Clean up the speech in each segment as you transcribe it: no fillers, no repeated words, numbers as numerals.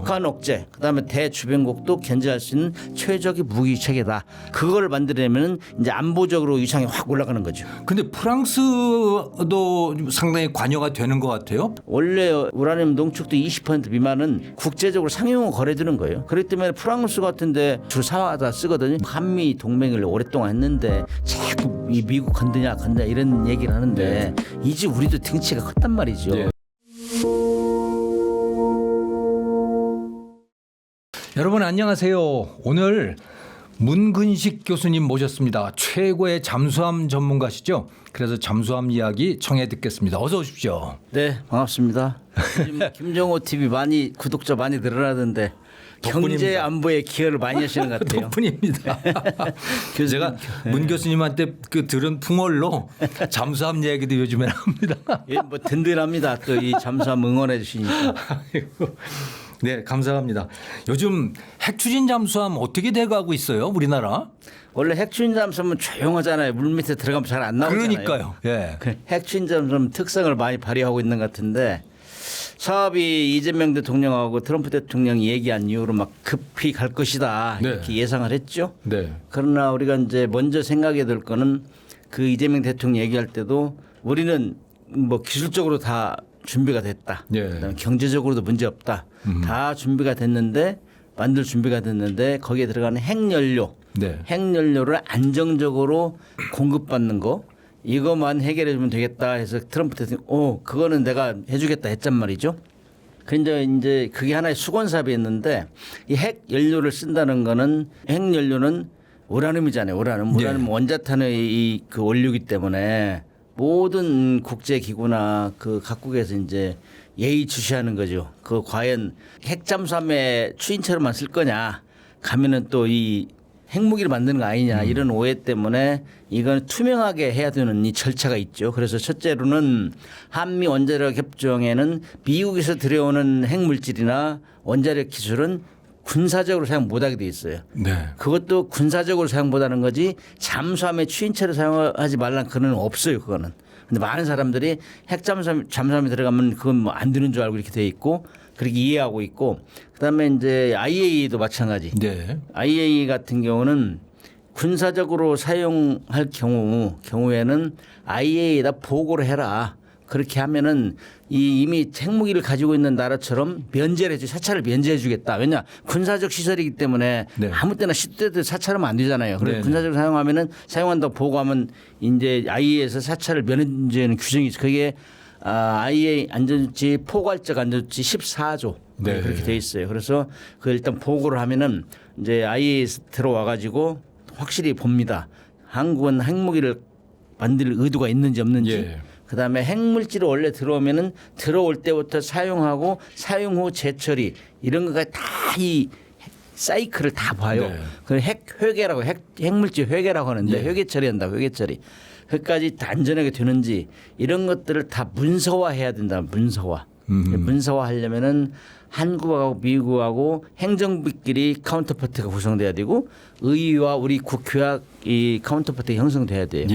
북한 억제, 그다음에 대주변국도 견제할 수 있는 최적의 무기 체계다. 그걸 만들려면 이제 안보적으로 위상이 확 올라가는 거죠. 근데 프랑스도 상당히 관여가 되는 것 같아요. 원래 우라늄 농축도 20% 미만은 국제적으로 상용으로 거래되는 거예요. 그렇기 때문에 프랑스 같은데 주로 사와다 쓰거든요. 한미 동맹을 오랫동안 했는데 자꾸 이 미국 건드냐 이런 얘기를 하는데 이제 우리도 등치가 컸단 말이죠. 네. 여러분 안녕하세요. 오늘 문근식 교수님 모셨습니다. 최고의 잠수함 전문가시죠. 그래서 잠수함 이야기 청해 듣겠습니다. 어서 오십시오. 네, 반갑습니다. 요즘 김정호 TV 많이 구독자 많이 늘어나던데 경제 안보에 기여를 많이 하시는 것 같아요. 덕분입니다. 제가 문 교수님한테 그 들은 풍월로 잠수함 얘기도 요즘에 합니다. 예, 뭐 든든합니다. 또 이 잠수함 응원해 주시니까. 네, 감사합니다. 요즘 핵추진 잠수함 어떻게 돼가고 있어요, 우리나라? 원래 핵추진 잠수함은 조용하잖아요. 물 밑에 들어가면 잘 안 나오잖아요. 그러니까요. 예. 그 핵추진 잠수함 특성을 많이 발휘하고 있는 것 같은데 사업이 이재명 대통령하고 트럼프 대통령이 얘기한 이후로 막 급히 갈 것이다 이렇게 예상을 했죠. 네. 그러나 우리가 이제 먼저 생각해야 될 거는 그 이재명 대통령 얘기할 때도 우리는 뭐 기술적으로 다 준비가 됐다. 그다음에 경제적으로도 문제 없다. 다 준비가 됐는데 만들 준비가 됐는데 거기에 들어가는 핵연료를 안정적으로 공급받는 거 이것만 해결해 주면 되겠다 해서 트럼프 대통령 그거는 내가 해주겠다 했단 말이죠. 근데 이제 그게 하나의 수건 사업이었는데 이 핵연료를 쓴다는 거는 핵연료는 우라늄이잖아요. 우라늄 원자탄의 그 원료이기 때문에 모든 국제기구나 그 각국에서 이제 예의주시하는 거죠. 그 과연 핵잠수함에 추인체로만 쓸 거냐 가면은 또 이 핵무기를 만드는 거 아니냐 이런 오해 때문에 이건 투명하게 해야 되는 이 절차가 있죠. 그래서 첫째로는 한미 원자력 협정에는 미국에서 들여오는 핵물질이나 원자력 기술은 군사적으로 사용 못하게 돼 있어요. 네. 그것도 군사적으로 사용 못하는 거지 잠수함에 추인체로 사용하지 말라는 그는 없어요. 그거는. 근데 많은 사람들이 잠수함에 들어가면 그건 뭐 안 되는 줄 알고 이렇게 돼 있고 그렇게 이해하고 있고 그다음에 이제 IAEA도 마찬가지. 네. IAEA 같은 경우는 군사적으로 사용할 경우에는 IAEA에다 보고를 해라. 그렇게 하면은 이미 핵무기를 가지고 있는 나라처럼 면제를 해주 사찰을 면제해 주겠다. 왜냐 군사적 시설이기 때문에 아무 때나 시도 때도 사찰하면 안 되잖아요. 그래서 군사적으로 사용한다고 보고하면 이제 IAEA에서 사찰을 면제하는 규정이 있어. 그게 IAEA 안전조치 포괄적 안전조치 14조 그렇게 돼 있어요. 그래서 그 일단 보고를 하면은 이제 IAEA에서 들어와 가지고 확실히 봅니다. 한국은 핵무기를 만들 의도가 있는지 없는지. 그다음에 핵물질이 원래 들어오면은 들어올 때부터 사용하고 사용 후 재처리 이런 거가 다 이 사이클을 다 봐요. 그 핵회계라고 핵물질 회계라고 하는데 회계 처리한다. 회계 처리. 그까지 다 안전하게 되는지 이런 것들을 다 문서화해야 된다. 문서화하려면은 한국하고 미국하고 행정부끼리 카운터파트가 구성돼야 되고 의회와 우리 국회와 이 카운터파트가 형성돼야 돼요.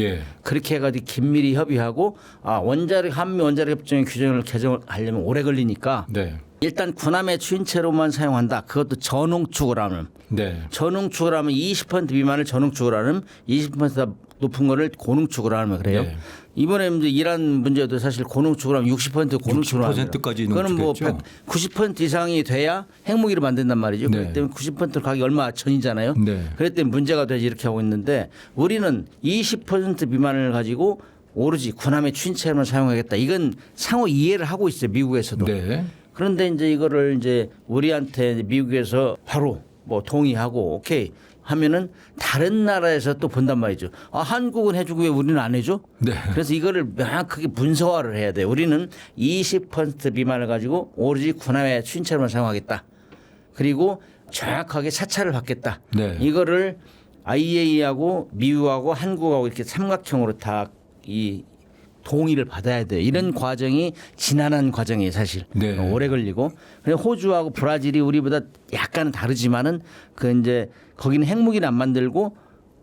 그렇게 해가지고 긴밀히 협의하고 한미 원자력 협정의 규정을 개정하려면 오래 걸리니까 일단 군함의 추인체로만 사용한다. 그것도 전홍축을 하면 전홍축을 하면 20% 미만을 전홍축을 하면 20%다 높은 거를 고농축으로 하면 그래요. 이번에 이제 이란 문제도 사실 고농축으로 하면 60% 고농축으로 하면 60%까지 그거는 뭐 90% 이상이 돼야 핵무기를 만든단 말이죠. 그렇기 때문에 90% 가격이 얼마 전이잖아요. 그렇기 때문에 문제가 되지 이렇게 하고 있는데 우리는 20% 미만을 가지고 오로지 군함의 추인체로만 사용하겠다. 이건 상호 이해를 하고 있어요. 미국에서도. 그런데 이제 이거를 이제 우리한테 미국에서 바로 뭐 동의하고 오케이. 하면은 다른 나라에서 또 본단 말이죠. 한국은 해주고 왜 우리는 안 해줘? 그래서 이거를 명확하게 문서화를 해야 돼요. 우리는 20% 미만을 가지고 오로지 군함의 추인체로만 사용하겠다. 그리고 정확하게 사찰을 받겠다. 이거를 IAEA하고 미국하고 한국하고 이렇게 삼각형으로 다 이 동의를 받아야 돼요. 이런 과정이 지난한 과정이에요, 사실. 오래 걸리고. 그리고 호주하고 브라질이 우리보다 약간은 다르지만은 그 이제 거기는 핵무기는 안 만들고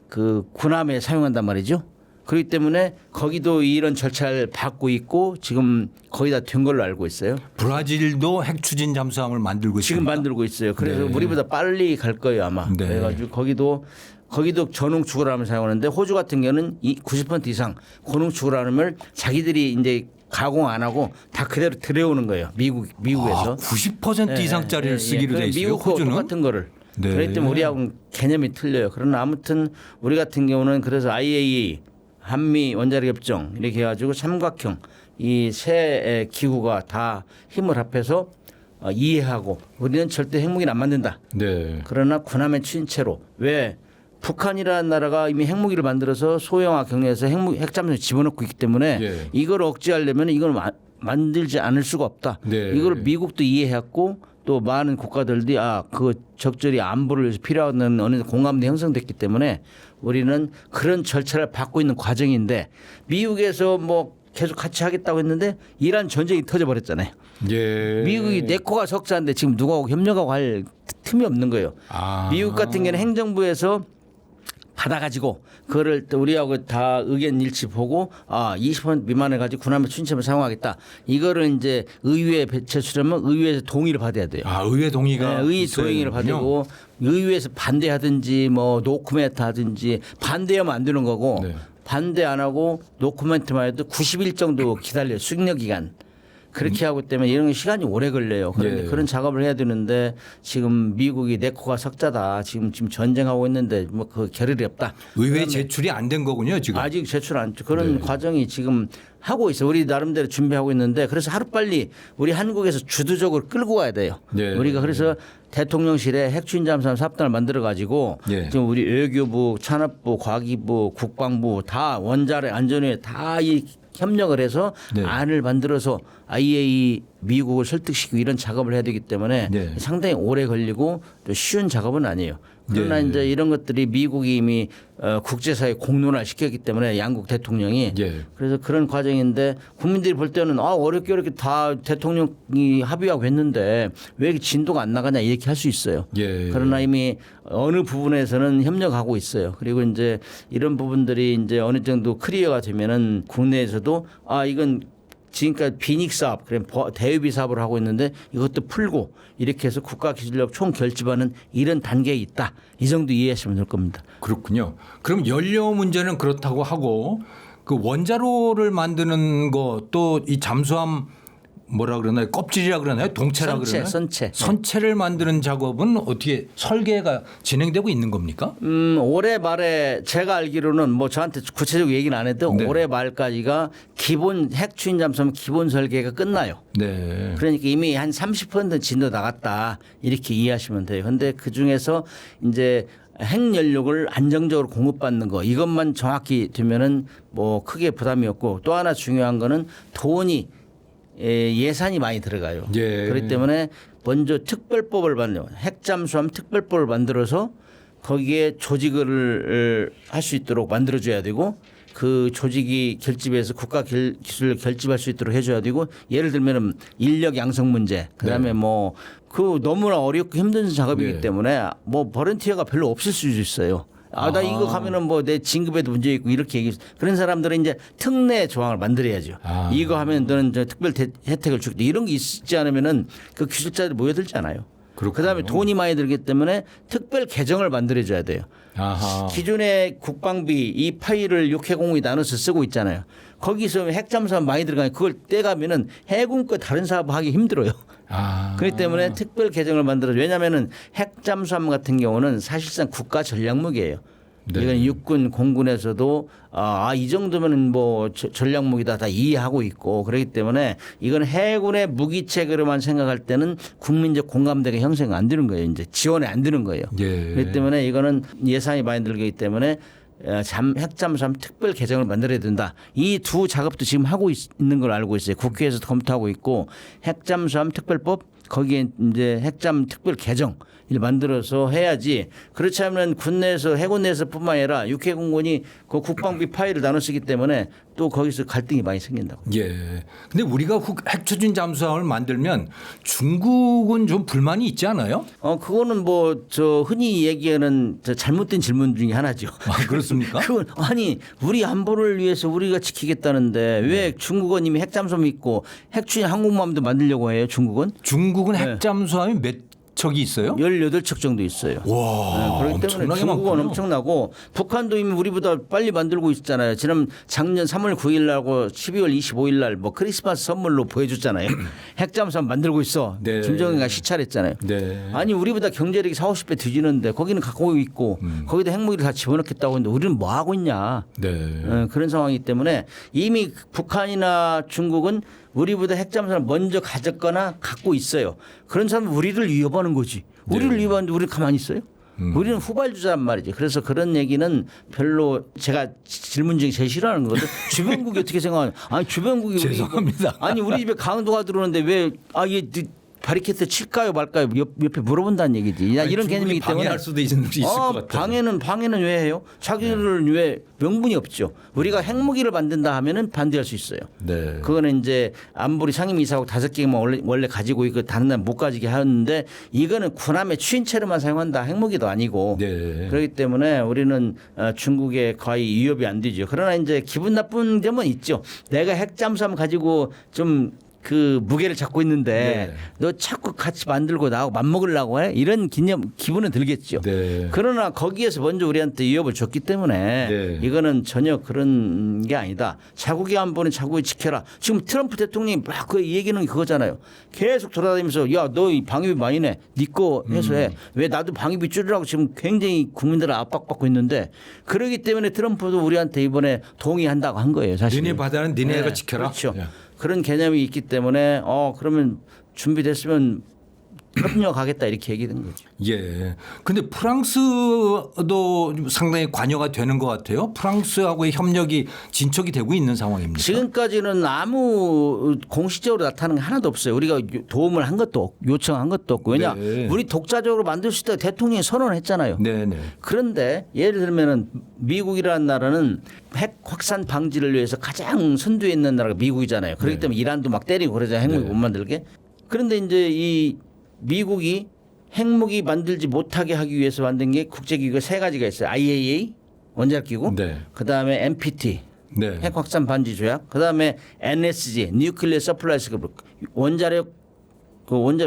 그 군함에 사용한단 말이죠. 그렇기 때문에 거기도 이런 절차를 밟고 있고 지금 거의 다 된 걸로 알고 있어요. 브라질도 핵 추진 잠수함을 만들고 지금 있습니다. 만들고 있어요. 그래서 네. 우리보다 빨리 갈 거예요 아마. 네. 그래가지고 거기도 전용 추구라함을 사용하는데 호주 같은 경우는 90% 이상 고농 추구라함을 자기들이 이제 가공 안 하고 다 그대로 들여오는 거예요. 미국에서. 90% 이상짜리를 쓰기로 돼 있어요. 미국하고 호주는 똑같은 거를. 네. 그렇기 때문에 우리하고는 개념이 틀려요. 그러나 아무튼 우리 같은 경우는 그래서 IAEA 한미 원자력 협정 이렇게 해가지고 삼각형 이 세 기구가 다 힘을 합해서 이해하고 우리는 절대 핵무기는 안 만든다. 네. 그러나 군함의 추진체로 왜 북한이라는 나라가 이미 핵무기를 만들어서 소형화 경로에서 핵잠수를 집어넣고 있기 때문에 예. 이걸 억제하려면 이걸 만들지 않을 수가 없다. 네. 이걸 미국도 이해했고 또 많은 국가들이 그 적절히 안보를 위해서 필요한 어느 공감대 형성됐기 때문에 우리는 그런 절차를 밟고 있는 과정인데 미국에서 뭐 계속 같이 하겠다고 했는데 이란 전쟁이 터져버렸잖아요. 예. 미국이 내 코가 석사인데 지금 누구하고 협력하고 할 틈이 없는 거예요. 미국 같은 경우는 행정부에서 받아가지고 그거를 또 우리하고 다 의견 일치 보고 20% 미만을 가지고 군함의 추진체를 사용하겠다. 이거를 이제 의회에 제출하면 의회에서 동의를 받아야 돼요. 의회 동의가 의회 동의를 받고 의회에서 반대하든지 뭐 노코멘트 하든지 반대하면 안 되는 거고 네. 반대 안 하고 노코멘트만 해도 90일 정도 기다려요. 숙려 기간. 그렇게 하고 때문에 이런 시간이 오래 걸려요. 그런데 그런 작업을 해야 되는데 지금 미국이 내 코가 석자다. 지금 전쟁하고 있는데 뭐 그 겨를이 없다. 의회 제출이 안 된 거군요, 지금. 아직 제출 안 그런 과정이 지금 하고 있어요. 우리 나름대로 준비하고 있는데 그래서 하루빨리 우리 한국에서 주도적으로 끌고 가야 돼요. 네. 우리가 그래서 대통령실에 핵추진 잠수함 사업단을 만들어 가지고 지금 우리 외교부, 산업부, 과기부, 국방부 다 원자력 안전위에 다 이 협력을 해서 안을 만들어서 IAEA 미국을 설득시키고 이런 작업을 해야 되기 때문에 상당히 오래 걸리고 또 쉬운 작업은 아니에요. 그러나 이제 이런 것들이 미국이 이미 국제사회 공론화 시켰기 때문에 양국 대통령이 그래서 그런 과정인데 국민들이 볼 때는 어렵게 다 대통령이 합의하고 했는데 왜 이렇게 진도가 안 나가냐 이렇게 할 수 있어요. 그러나 이미 어느 부분에서는 협력하고 있어요. 그리고 이제 이런 부분들이 이제 어느 정도 클리어가 되면은 국내에서도 이건 지금까지 비닉 사업, 그래 대유비 사업을 하고 있는데 이것도 풀고 이렇게 해서 국가 기술력 총 결집하는 이런 단계에 있다. 이 정도 이해하시면 될 겁니다. 그렇군요. 그럼 연료 문제는 그렇다고 하고 그 원자로를 만드는 거 또 이 잠수함 뭐라 그러나요? 껍질이라 그러나요? 동체라 그러나요? 선체를 만드는 작업은 어떻게 설계가 진행되고 있는 겁니까? 올해 말에 제가 알기로는 뭐 저한테 구체적 얘기는 안 해도 올해 말까지가 기본 핵추진 잠수함 기본 설계가 끝나요. 네. 그러니까 이미 한 30% 진도 나갔다 이렇게 이해하시면 돼요. 그런데 그 중에서 이제 핵연료를 안정적으로 공급받는 거 이것만 정확히 되면은 뭐 크게 부담이 없고 또 하나 중요한 거는 돈이 예산이 많이 들어가요. 그렇기 때문에 먼저 특별법을 핵잠수함 특별법을 만들어서 거기에 조직을 할 수 있도록 만들어줘야 되고 그 조직이 결집해서 국가 기술을 결집할 수 있도록 해줘야 되고 예를 들면은 인력 양성 문제 그다음에 뭐 그 너무나 어렵고 힘든 작업이기 때문에 뭐 버런티어가 별로 없을 수도 있어요. 나 이거 가면은 뭐 내 진급에도 문제 있고 이렇게 얘기. 그런 사람들은 이제 특례 조항을 만들어야죠. 이거 하면 너는 저 특별 혜택을 주겠다. 이런 게 있지 않으면은 그 기술자들이 모여들잖아요. 그다음에 돈이 많이 들기 때문에 특별 계정을 만들어줘야 돼요. 기존의 국방비 이 파일을 6회공이 나눠서 쓰고 있잖아요. 거기서 핵잠수함 많이 들어가면 그걸 떼가면은 해군과 다른 사업 하기 힘들어요. 그렇기 때문에 특별 계정을 만들어서 왜냐하면은 핵잠수함 같은 경우는 사실상 국가 전략무기예요. 이건 육군, 공군에서도 이 정도면은 뭐 전략무기다 다 이해하고 있고 그렇기 때문에 이건 해군의 무기체계로만 생각할 때는 국민적 공감대가 형성이 안 되는 거예요. 이제 지원이 안 되는 거예요. 그렇기 때문에 이거는 예산이 많이 들기 때문에 핵잠수함 특별 계정을 만들어야 된다. 이 두 작업도 지금 하고 있는 걸 알고 있어요. 국회에서 검토하고 있고 핵잠수함 특별법 거기에 이제 핵잠 특별 계정을 만들어서 해야지. 그렇지 않으면 군내에서 해군 내에서뿐만 아니라 육해공군이 그 국방비 파일을 나눠 쓰기 때문에 또 거기서 갈등이 많이 생긴다고. 예. 근데 우리가 핵추진 잠수함을 만들면 중국은 좀 불만이 있지 않아요? 그거는 뭐 저 흔히 얘기하는 저 잘못된 질문 중에 하나죠. 아, 그렇습니까? 그건 아니 우리 안보를 위해서 우리가 지키겠다는데 왜 중국은 이미 핵잠수함 있고 핵추진 항공모함도 만들려고 해요? 중국은? 중국은 핵잠수함이 몇 척이 있어요? 18척 정도 있어요. 와, 그렇기 때문에 중국은 많군요. 엄청나고 북한도 이미 우리보다 빨리 만들고 있잖아요. 작년 3월 9일 날하고 12월 25일 날 뭐 크리스마스 선물로 보여줬잖아요. 핵잠수함 만들고 있어. 네. 김정은이가 시찰했잖아요. 네. 아니 우리보다 경제력이 40, 50배 뒤지는데 거기는 갖고 있고 거기다 핵무기를 다 집어넣겠다고 했는데 우리는 뭐 하고 있냐. 네. 그런 상황이기 때문에 이미 북한이나 중국은 우리보다 핵잠수함을 먼저 가졌거나 갖고 있어요. 그런 사람은 우리를 위협하는 거지. 우리를 위협하는데 우리는 가만히 있어요? 우리는 후발주자란 말이지. 그래서 그런 얘기는 별로 제가 질문 중에 제일 싫어하는 거거든. 주변국이 어떻게 생각하냐. 아니 주변국이 우리 죄송합니다. 아니 우리 집에 강도가 들어오는데 왜 얘 바리케이트 칠까요 말까요 옆에 물어본다는 얘기지. 이런 개념이기 때문에 방해할 수도 있을 것 같아요. 방해는 왜 해요? 자기를 왜 명분이 없죠. 우리가 핵무기를 만든다 하면은 반대할 수 있어요. 네. 그거는 이제 안보리 상임이사국 5개만 원래 가지고 이거 다른 날 못 가지게 하는데 이거는 군함의 추인체로만 사용한다. 핵무기도 아니고. 네. 그렇기 때문에 우리는 중국에 거의 위협이 안 되죠. 그러나 이제 기분 나쁜 점은 있죠. 내가 핵잠수함 가지고 좀 그 무게를 잡고 있는데 너 자꾸 같이 만들고 나하고 맞먹으려고 해? 이런 기분은 들겠죠. 네. 그러나 거기에서 먼저 우리한테 위협을 줬기 때문에 이거는 전혀 그런 게 아니다. 자국의 안보는 자국이 지켜라. 지금 트럼프 대통령이 막 그 얘기는 그거잖아요. 계속 돌아다니면서 야, 너 이 방위비 많이 내. 네 거 해서 해. 왜 나도 방위비 줄이라고 지금 굉장히 국민들을 압박받고 있는데 그러기 때문에 트럼프도 우리한테 이번에 동의한다고 한 거예요. 사실. 니네 바다는 니네가 지켜라. 그렇죠. 예. 그런 개념이 있기 때문에 그러면 준비됐으면 협력하겠다 이렇게 얘기된 거죠. 예. 근데 프랑스도 상당히 관여가 되는 것 같아요. 프랑스하고의 협력이 진척이 되고 있는 상황입니다. 지금까지는 아무 공식적으로 나타나는 게 하나도 없어요. 우리가 도움을 한 것도 없고 요청한 것도 없고. 왜냐 우리 독자적으로 만들 수 있다 대통령이 선언했잖아요. 네네. 그런데 예를 들면은 미국이라는 나라는 핵 확산 방지를 위해서 가장 선두에 있는 나라가 미국이잖아요. 그렇기 때문에 이란도 막 때리고 그러자 핵무기 못 만들게. 그런데 이제 이 미국이 핵무기 만들지 못하게 하기 위해서 만든 게 국제기구가 3가지가 있어요. IAEA 원자력기구, 그다음에 NPT 핵 확산 반지 조약, 그다음에 NSG 뉴클리어 서플라이스 원자력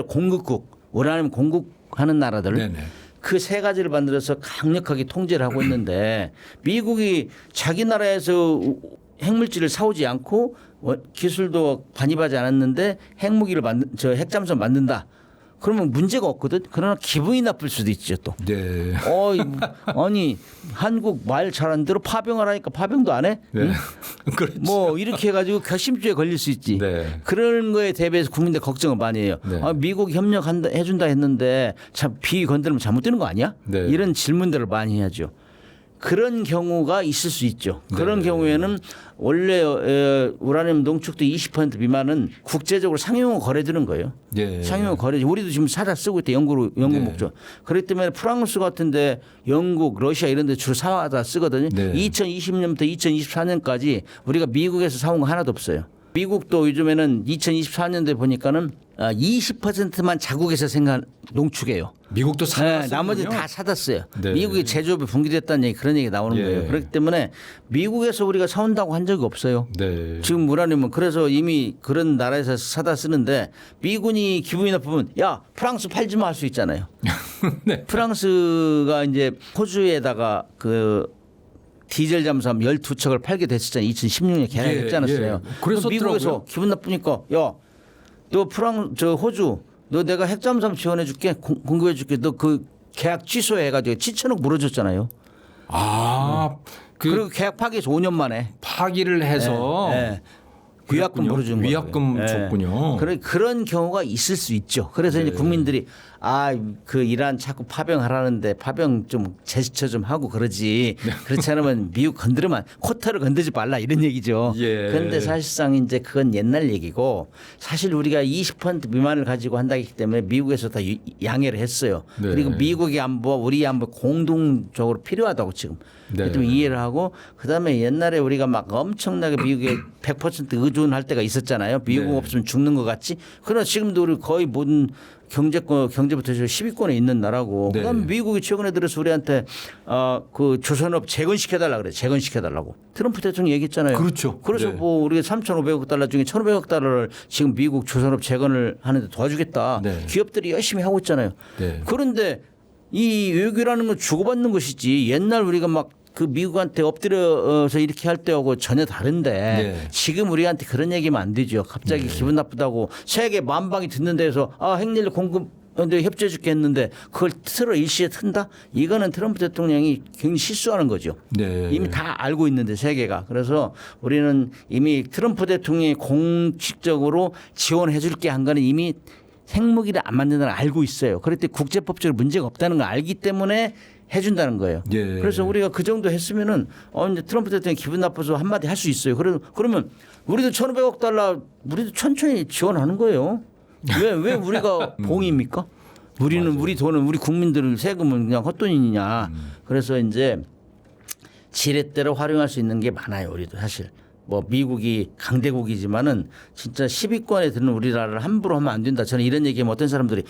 공급국 우라늄 공급하는 나라들 그 3가지를 만들어서 강력하게 통제를 하고 있는데 미국이 자기 나라에서 핵물질을 사오지 않고 기술도 반입하지 않았는데 핵잠수함 만든다. 그러면 문제가 없거든. 그러나 기분이 나쁠 수도 있죠 또. 네. 아니 한국 말 잘하는 대로 파병을 하니까 파병도 안 해? 네. 응? 그렇죠. 뭐 이렇게 해가지고 결심주에 걸릴 수 있지. 네. 그런 거에 대비해서 국민들 걱정을 많이 해요. 미국 협력한다 해준다 했는데 참 비 건드리면 잘못되는 거 아니야? 이런 질문들을 많이 해야죠. 그런 경우가 있을 수 있죠. 그런 경우에는 원래 우라늄 농축도 20% 미만은 국제적으로 상용으로 거래되는 거예요. 상용으로 거래. 우리도 지금 사다 쓰고 있대 연구 목적. 그렇기 때문에 프랑스 같은데 영국, 러시아 이런 데 주로 사다 쓰거든요. 2020년부터 2024년까지 우리가 미국에서 사온 거 하나도 없어요. 미국도 요즘에는 2024년도에 보니까는 20%만 자국에서 농축해요. 미국도 사다 나머지 다 사다 써요. 미국이 제조업이 붕괴됐다는 얘기 그런 얘기 나오는 거예요. 그렇기 때문에 미국에서 우리가 사온다고 한 적이 없어요. 지금 우라늄은 그래서 이미 그런 나라에서 사다 쓰는데 미군이 기분이 나쁘면 야 프랑스 팔지 마 할 수 있잖아요. 프랑스가 이제 호주에다가 그 디젤 잠수함 12척을 팔게 됐었잖아요. 2016년에 계약했지 않았어요. 그래서 미국에서 기분 나쁘니까 야 너 호주 너 내가 핵잠수함 지원해 줄게 공급해 줄게 너 그 계약 취소해 가지고 7천억 물어줬잖아요. 그리고 계약 파기해서 5년 만에 파기를 해서 위약금 물어준 거예요. 위약금 줬군요. 그런 경우가 있을 수 있죠. 그래서 이제 국민들이 그 이란 자꾸 파병하라는데 파병 좀 제스처 좀 하고 그러지. 그렇지 않으면 미국 건드리면 코타를 건드리지 말라 이런 얘기죠. 그런데 사실상 이제 그건 옛날 얘기고 사실 우리가 20% 미만을 가지고 한다기 때문에 미국에서 다 양해를 했어요. 그리고 미국의 안보와 우리 안보 공동적으로 필요하다고 지금. 좀 이해를 하고 그다음에 옛날에 우리가 막 엄청나게 미국에 100% 의존할 때가 있었잖아요. 미국 없으면 죽는 것 같지. 그러나 지금도 우리 거의 모든 경제부터 10위권에 있는 나라고. 그다음에 미국이 최근에 들어서 우리한테 그 조선업 재건시켜달라 그래. 재건시켜달라고. 트럼프 대통령이 얘기했잖아요. 그렇죠. 그래서 뭐 우리가 3,500억 달러 중에 1,500억 달러를 지금 미국 조선업 재건을 하는데 도와주겠다. 기업들이 열심히 하고 있잖아요. 그런데 이 외교라는 건 주고받는 것이지 옛날 우리가 막 그 미국한테 엎드려서 이렇게 할 때하고 전혀 다른데 지금 우리한테 그런 얘기하면 안 되죠. 갑자기 기분 나쁘다고 세계 만방이 듣는 데서 핵연료 공급 협조해 줄게 했는데 그걸 틀어 일시에 튼다? 이거는 트럼프 대통령이 굉장히 실수하는 거죠. 이미 다 알고 있는데 세계가. 그래서 우리는 이미 트럼프 대통령이 공식적으로 지원해 줄게 한 거는 이미 핵무기를 안 만든다는 걸 알고 있어요. 그럴 때 국제법적으로 문제가 없다는 걸 알기 때문에 해준다는 거예요. 그래서 우리가 그 정도 했으면은 이제 트럼프 대통령이 기분 나빠서 한마디 할 수 있어요. 그러면 우리도 1,500억 달러 우리도 천천히 지원하는 거예요. 왜 우리가 봉입니까? 우리는 맞아요. 우리 돈은 우리 국민들 세금은 그냥 헛돈이냐. 그래서 이제 지렛대로 활용할 수 있는 게 많아요. 우리도 사실. 뭐 미국이 강대국이지만은 진짜 10위권에 드는 우리나라를 함부로 하면 안 된다. 저는 이런 얘기하면 어떤 사람들이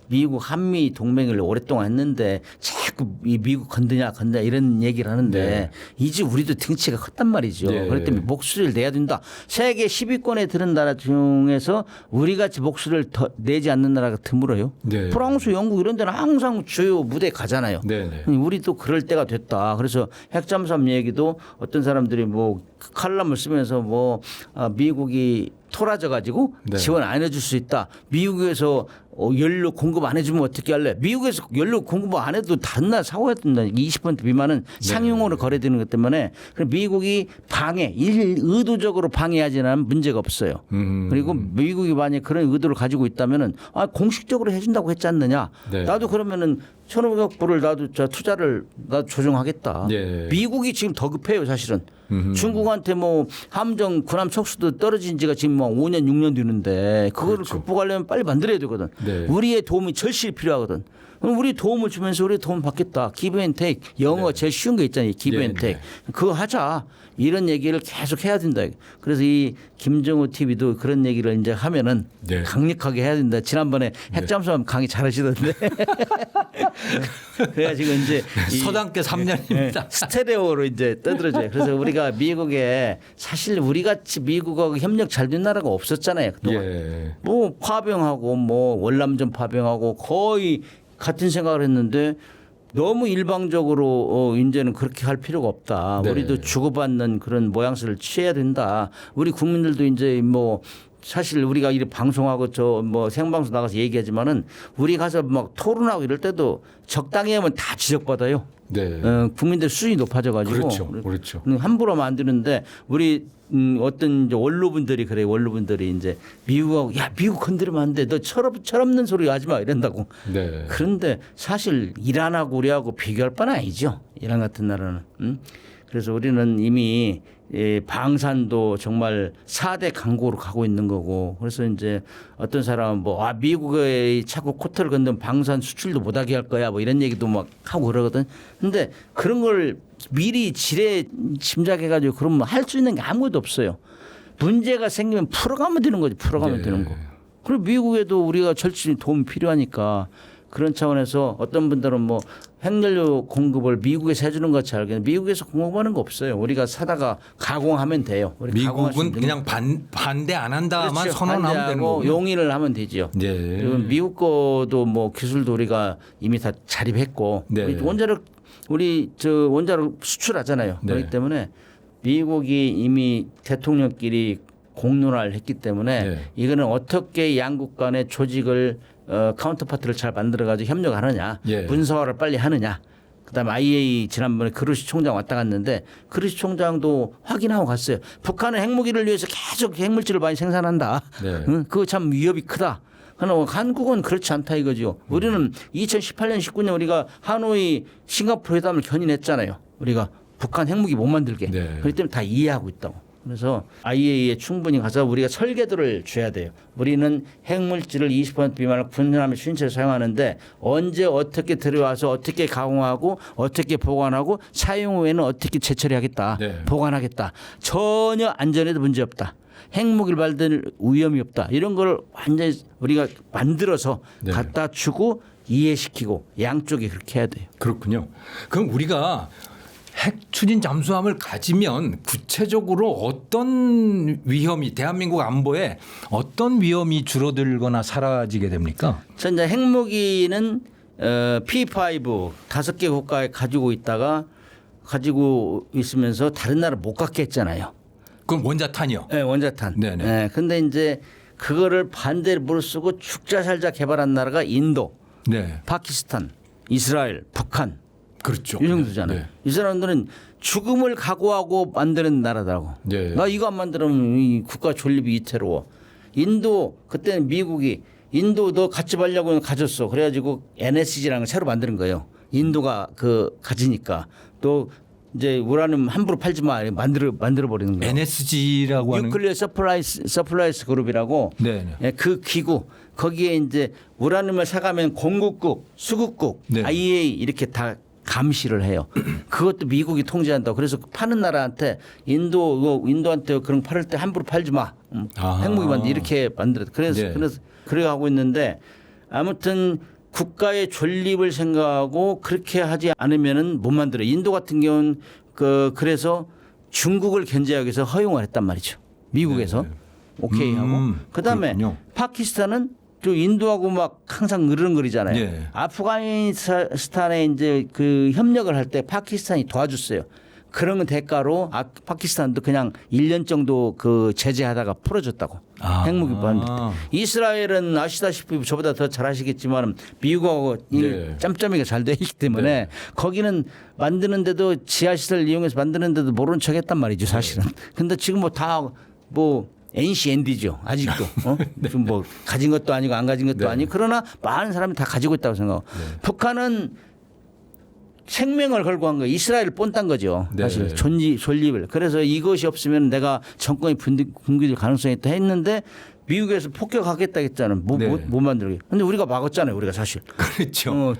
미국 한미 동맹을 오랫동안 했는데 자꾸 이 미국 건드냐 이런 얘기를 하는데 이제 우리도 등치가 컸단 말이죠. 그렇기 때문에 목소리를 내야 된다. 세계 10위권에 드는 나라 중에서 우리 같이 목소리를 더 내지 않는 나라가 드물어요. 프랑스, 영국 이런 데는 항상 주요 무대에 가잖아요. 우리도 그럴 때가 됐다. 그래서 핵잠수함 얘기도 어떤 사람들이 뭐 칼럼을 쓰면서 미국이 토라져 가지고 지원 안 해줄 수 있다. 미국에서 연료 공급 안 해주면 어떻게 할래? 미국에서 연료 공급 안 해도 다른 나라 사고가 된다. 20% 미만은 상용으로 거래되는 것 때문에 미국이 의도적으로 방해하지는 문제가 없어요. 그리고 미국이 만약 그런 의도를 가지고 있다면은 공식적으로 해준다고 했지 않느냐? 나도 그러면은 1,500억 불을 나도 투자를 나도 조정하겠다. 미국이 지금 더 급해요, 사실은. 중국한테 함정 군함 척수도 떨어진 지가 지금 5년 6년 되는데 그거를 극복하려면 빨리 만들어야 되거든. 우리의 도움이 절실히 필요하거든. 그럼 우리 도움을 주면서 우리 도움 받겠다. 기브 앤 테이크. 영어 제일 쉬운 게 있잖아요. 기브 앤 테이크. 그거 하자. 이런 얘기를 계속 해야 된다. 그래서 이 김정우 TV도 그런 얘기를 이제 하면은 강력하게 해야 된다. 지난번에 핵잠수함 강의 잘하시던데. 그래가지고 이제 서당께 3년입니다. 스테레오로 이제 떠들어져요. 그래서 우리가 미국에 사실 우리 같이 미국하고 협력 잘 된 나라가 없었잖아요. 그동안. 파병하고 월남전 파병하고 거의 같은 생각을 했는데 너무 일방적으로 이제는 그렇게 할 필요가 없다. 우리도 주고받는 그런 모양새를 취해야 된다. 우리 국민들도 이제 사실 우리가 이렇게 방송하고 생방송 나가서 얘기하지만은 우리 가서 막 토론하고 이럴 때도 적당히 하면 다 지적받아요. 국민들 수준이 높아져가지고 그렇죠. 함부로 하면 안 되는데 우리 어떤 이제 원로분들이 그래요. 원로분들이 이제 미국하고 미국 건드리면 안 돼. 너 철없는 소리 하지 마 이런다고. 그런데 사실 이란하고 우리하고 비교할 바는 아니죠. 이란 같은 나라는. 그래서 우리는 이미 방산도 정말 4대 강국으로 가고 있는 거고 그래서 이제 어떤 사람은 미국에 자꾸 코트를 건너면 방산 수출도 못하게 할 거야 이런 얘기도 막 하고 그러거든. 근데 그런 걸 미리 지레 짐작해가지고 그러면 할 수 있는 게 아무것도 없어요. 문제가 생기면 풀어가면 되는 거지. 풀어가면 되는 거. 그리고 미국에도 우리가 절실히 도움이 필요하니까 그런 차원에서 어떤 분들은 핵연료 공급을 미국에서 해주는 것처럼 알겠는데 미국에서 공급하는 거 없어요. 우리가 사다가 가공하면 돼요. 미국은 그냥 반대 안 한다만 선언하면 되는 거고 용인을 하면 되죠. 그리고 미국 거도 기술도 우리가 이미 다 자립했고 우리 원자력 수출하잖아요. 그렇기 때문에 미국이 이미 대통령끼리 공론화를 했기 때문에 이거는 어떻게 양국 간의 조직을 카운터파트를 잘 만들어가지고 협력하느냐, 문서화를 빨리 하느냐. 그다음에 IAEA 지난번에 그루시 총장 왔다 갔는데 그루시 총장도 확인하고 갔어요. 북한은 핵무기를 위해서 계속 핵물질을 많이 생산한다. 그거 참 위협이 크다. 그러나 한국은 그렇지 않다 이거죠. 우리는 2018년 19년 우리가 하노이 싱가포르 회담을 견인했잖아요. 우리가 북한 핵무기 못 만들게. 네. 그렇기 때문에 다 이해하고 있다고. 그래서 IAEA에 충분히 가서 우리가 설계도를 줘야 돼요. 우리는 핵물질을 20% 미만을 분해하면 신체를 사용하는데 언제 어떻게 들어와서 어떻게 가공하고 어떻게 보관하고 사용 후에는 어떻게 재처리하겠다. 네. 보관하겠다. 전혀 안전에도 문제 없다. 핵무기를 만들 위험이 없다. 이런 걸 완전히 우리가 만들어서 네. 갖다 주고 이해시키고 양쪽이 그렇게 해야 돼요. 그렇군요. 그럼 우리가 핵 추진 잠수함을 가지면 구체적으로 어떤 위험이 대한민국 안보에 어떤 위험이 줄어들거나 사라지게 됩니까? 이제 핵무기는 P5 5개 국가에 가지고 있다가 가지고 있으면서 다른 나라 못 갖게 했잖아요. 그럼 원자탄이요? 네, 원자탄. 네네. 네, 근데 이제 그거를 반대로 무릅쓰고 죽자 살자 개발한 나라가 인도, 네. 파키스탄, 이스라엘, 북한. 그렇죠. 이 정도잖아요. 네. 이 사람들은 죽음을 각오하고 만드는 나라더라고. 네. 나 이거 안 만들면 이 국가 존립이 위태로워. 인도 그때는 미국이 인도 너 같이 가려고 가졌어. 그래가지고 NSG라는 걸 새로 만드는 거예요. 인도가 그 가지니까 또 이제 우라늄 함부로 팔지 마 만들어 버리는 거예요. NSG라고 하는 뉴클리어 서플라이스 그룹이라고 네. 예, 그 기구 거기에 이제 우라늄을 사가면 공급국, 수급국, 네. IAEA 이렇게 다 감시를 해요. 그것도 미국이 통제한다고. 그래서 파는 나라한테 인도한테 그런 거 팔을 때 함부로 팔지 마. 핵무기 만들 이렇게 만들어. 그래서 네. 그래 하고 있는데 아무튼 국가의 존립을 생각하고 그렇게 하지 않으면은 못 만들어. 인도 같은 경우는 그래서 중국을 견제하기 위해서 허용을 했단 말이죠. 미국에서 네. 오케이 하고. 그다음에 그렇군요. 파키스탄은 또 인도하고 막 항상 으르렁거리잖아요. 네. 아프가니스탄에 이제 그 협력을 할 때 파키스탄이 도와줬어요. 그런 대가로 파키스탄도 그냥 1년 정도 그 제재하다가 풀어줬다고. 핵무기 만들 때. 이스라엘은 아시다시피 저보다 더 잘 아시겠지만 미국하고 네. 짬짬이가 잘 돼 있기 때문에 네. 거기는 만드는데도 지하시설 이용해서 만드는데도 모른 척 했단 말이죠 사실은. 근데 지금 뭐 NCND죠 아직도 좀 뭐 가진 것도 아니고 안 가진 것도 네. 아니고 그러나 많은 사람이 다 가지고 있다고 생각하고 북한은 생명을 걸고 한 거예요. 이스라엘을 본딴 거죠. 네. 사실 존립을. 그래서 이것이 없으면 내가 정권이 붕괴될 가능성이 있다 했는데 미국에서 폭격하겠다 했잖아요. 못 만들게. 근데 우리가 막았잖아요. 우리가 사실. 그렇죠.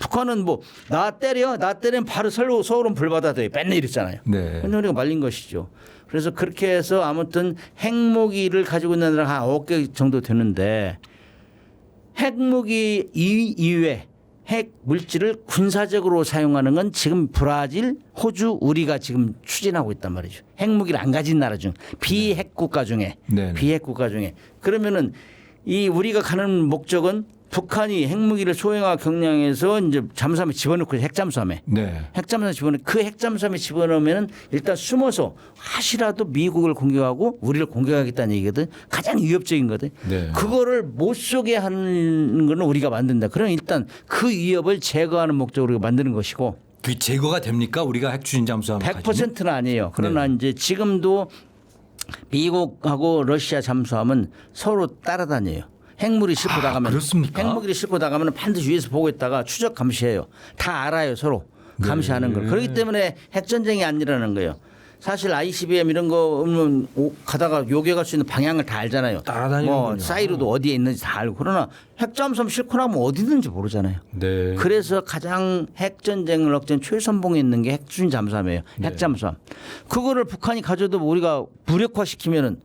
북한은 뭐 나 때리면 바로 서울은 불받아들여 맨날 이랬잖아요. 네. 근데 우리가 말린 것이죠. 그래서 그렇게 해서 아무튼 핵무기를 가지고 있는 나라가 한 9개 정도 되는데 핵무기 이외 핵 물질을 군사적으로 사용하는 건 지금 브라질, 호주, 우리가 지금 추진하고 있단 말이죠. 핵무기를 안 가진 나라 중 비핵 국가 중에 네. 비핵 국가 중에 그러면은 이 우리가 가는 목적은 북한이 핵무기를 소형화 경량해서 이제 잠수함에 집어넣고 핵잠수함에 네. 핵잠수함에 집어넣으면 그 핵잠수함에 집어넣으면 일단 숨어서 혹시라도 미국을 공격하고 우리를 공격하겠다는 얘기거든. 가장 위협적인 거든. 네. 그거를 못 쏘게 하는 거는 우리가 만든다. 그럼 일단 그 위협을 제거하는 목적으로 우리가 만드는 것이고 그 제거가 됩니까? 우리가 핵 추진 잠수함 100%는 아니에요. 그러나 이제 지금도 미국하고 러시아 잠수함은 서로 따라다녀요. 핵물이 싣고 나가면 그렇습니까? 핵무기를 싣고 나가면 반드시 위에서 보고 있다가 추적 감시해요. 다 알아요 서로 감시하는 걸. 그렇기 때문에 핵 전쟁이 안 일어나는 거예요. 사실 ICBM 이런 거 가다가 요괴갈 수 있는 방향을 다 알잖아요. 따라다니는군요. 사이로도 어디에 있는지 다 알고. 그러나 핵잠수함 싣고 나면 어디 있는지 모르잖아요. 네. 그래서 가장 핵 전쟁을 억제한 최선봉에 있는 게 핵추진 잠수함이에요. 핵잠수함. 그거를 북한이 가져도 우리가 무력화시키면은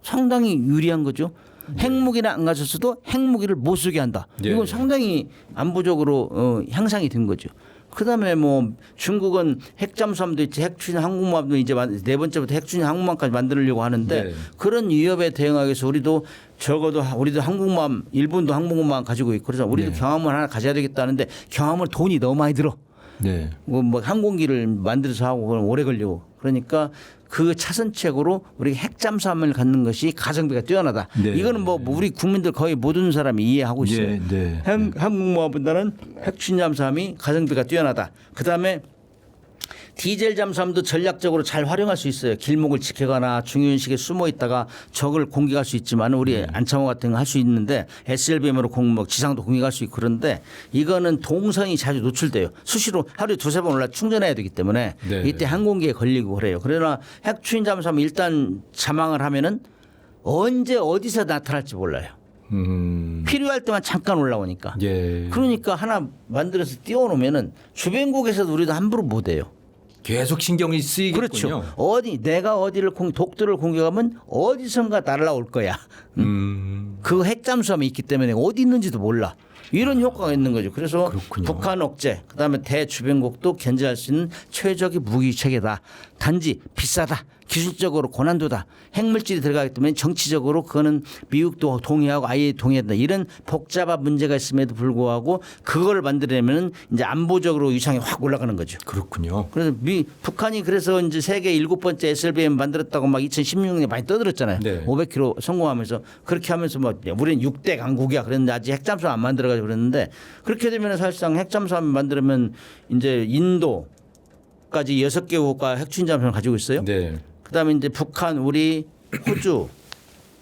상당히 유리한 거죠. 핵무기는 안 가졌어도 핵무기를 못 쓰게 한다. 네. 이건 상당히 안보적으로 향상이 된 거죠. 그다음에 뭐 중국은 핵잠수함도 있지 핵추진 항공모함도 이제 4번째부터 핵추진 항공모함까지 만들려고 하는데 네. 그런 위협에 대응하기 위해서 우리도 항공모함 일본도 항공모함 가지고 있고 그래서 우리도 경함을 하나 가져야 되겠다는데 경함을 돈이 너무 많이 들어. 네. 뭐 항공기를 만들어서 하고 그럼 오래 걸리고 그러니까 그 차선책으로 우리 핵잠수함을 갖는 것이 가성비가 뛰어나다. 네. 이거는 뭐 우리 국민들 거의 모든 사람이 이해하고 있어요. 네. 항공모함보다는 핵추진 잠수함이 가성비가 뛰어나다. 그다음에 디젤 잠수함도 전략적으로 잘 활용할 수 있어요. 길목을 지키거나 중요인식에 숨어 있다가 적을 공격할 수 있지만 우리 안창호 같은 거 할 수 있는데 SLBM으로 지상도 공격할 수 있고 그런데 이거는 동선이 자주 노출돼요. 수시로 하루에 2-3번 올라 충전해야 되기 때문에 네. 이때 항공기에 걸리고 그래요. 그러나 핵추진 잠수함 일단 자망을 하면은 언제 어디서 나타날지 몰라요. 필요할 때만 잠깐 올라오니까. 예. 그러니까 하나 만들어서 띄워놓으면은 주변국에서도 우리도 함부로 못 해요. 계속 신경이 쓰이겠군요. 그렇죠. 내가 어디를 독도를 공격하면 어디선가 날아올 거야. 그 핵잠수함이 있기 때문에 어디 있는지도 몰라. 이런 효과가 있는 거죠. 그래서 그렇군요. 북한 억제, 그다음에 대주변국도 견제할 수 있는 최적의 무기 체계다. 단지 비싸다. 기술적으로 고난도다. 핵물질이 들어가기 때문에 정치적으로 그거는 미국도 동의하고 아예 동의한다. 이런 복잡한 문제가 있음에도 불구하고 그걸 만들려면 이제 안보적으로 위상이 확 올라가는 거죠. 그렇군요. 그래서 북한이 그래서 이제 세계 7번째 SLBM 만들었다고 막 2016년에 많이 떠들었잖아요. 네. 500km 성공하면서 그렇게 하면서 뭐 우리는 6대 강국이야. 그랬는데 아직 핵잠수함 안 만들어가지고 그랬는데 그렇게 되면 사실상 핵잠수함 만들면 이제 인도까지 6개 국가 핵추진 잠수함을 가지고 있어요. 네. 그다음에 이제 북한, 우리, 호주,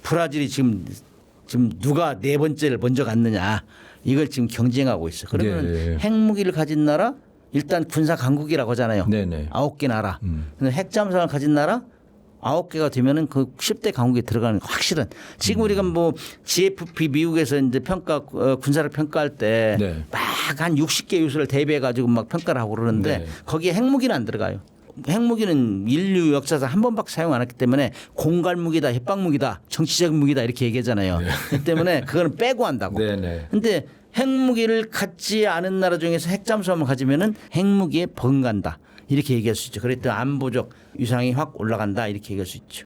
브라질이 지금 누가 4번째를 먼저 갔느냐 이걸 지금 경쟁하고 있어. 그러면 네. 핵무기를 가진 나라 일단 군사 강국이라고 하잖아요. 네네. 9개 나라. 근데 핵잠수함을 가진 나라 9개가 되면은 그 10대 강국에 들어가는 거 확실한. 지금 우리가 뭐 GFP 미국에서 이제 군사력 평가할 때 네. 막 한 60개 요소를 대비해 가지고 막 평가를 하고 그러는데 네. 거기에 핵무기는 안 들어가요. 핵무기는 인류 역사상 한 번밖에 사용 안 했기 때문에 공갈무기다, 핵방무기다, 정치적 무기다 이렇게 얘기하잖아요. 그 때문에 그거는 빼고 한다고. 그런데 핵무기를 갖지 않은 나라 중에서 핵잠수함을 가지면은 핵무기에 번간다 이렇게 얘기할 수 있죠. 그랬더니 안보적 위상이 확 올라간다 이렇게 얘기할 수 있죠.